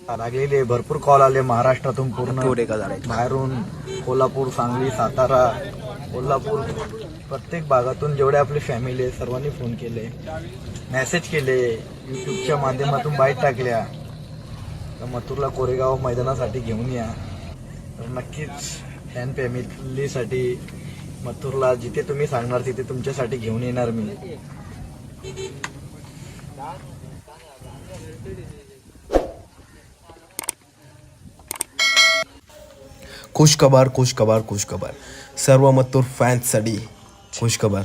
लागलेले भरपूर कॉल आले महाराष्ट्रातून पूर्ण बाहेरून, कोल्हापूर, सांगली, सातारा, कोल्हापूर, प्रत्येक भागातून जेवढे आपली फॅमिली आहे सर्वांनी फोन केले, मेसेज केले, यूट्यूबच्या माध्यमातून बाईट टाकल्या तर मथुरला कोरेगाव मैदानासाठी घेऊन या. तर नक्कीच फॅन फॅमिलीसाठी मथुरला जिथे तुम्ही सांगणार तिथे तुमच्यासाठी घेऊन येणार मी. खुशखबर खुशखबर खुशखबर सर्व मथुर फॅन्ससाठी खुशखबर.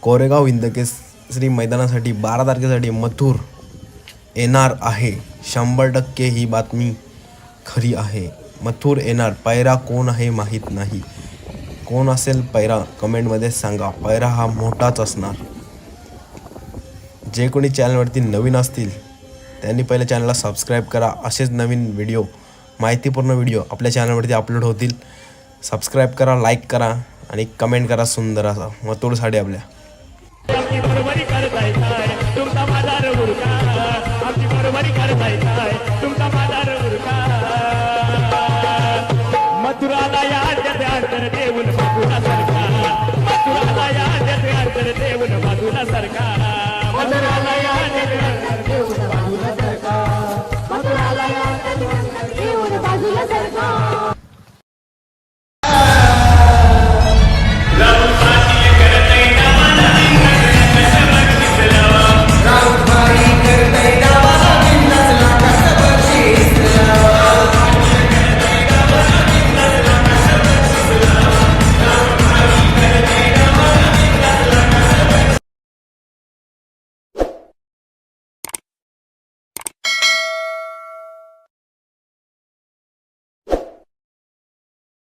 कोरेगाव हिंदकेसरी मैदानासाठी 12 तारखेसाठी मथुर येणार आहे. 100% ही बातमी खरी आहे. मथुर येणार. पैरा कोण आहे माहीत नाही. कोण असेल पैरा कमेंटमध्ये सांगा. पैरा हा मोठाच असणार. जे कोणी चॅनलवरती नवीन असतील त्यांनी पहिले चॅनलला सबस्क्राईब करा. असेच नवीन व्हिडिओ, माहितीपूर्ण व्हिडिओ आपल्या चॅनलवरती अपलोड होतील. सबस्क्राईब करा, लाईक करा आणि कमेंट करा सुंदर असा मथुरसाठी आपल्या. आमची बरोबरी करताय तुमचा माझा रघुरका, आमची बरोबरी करताय तुमचा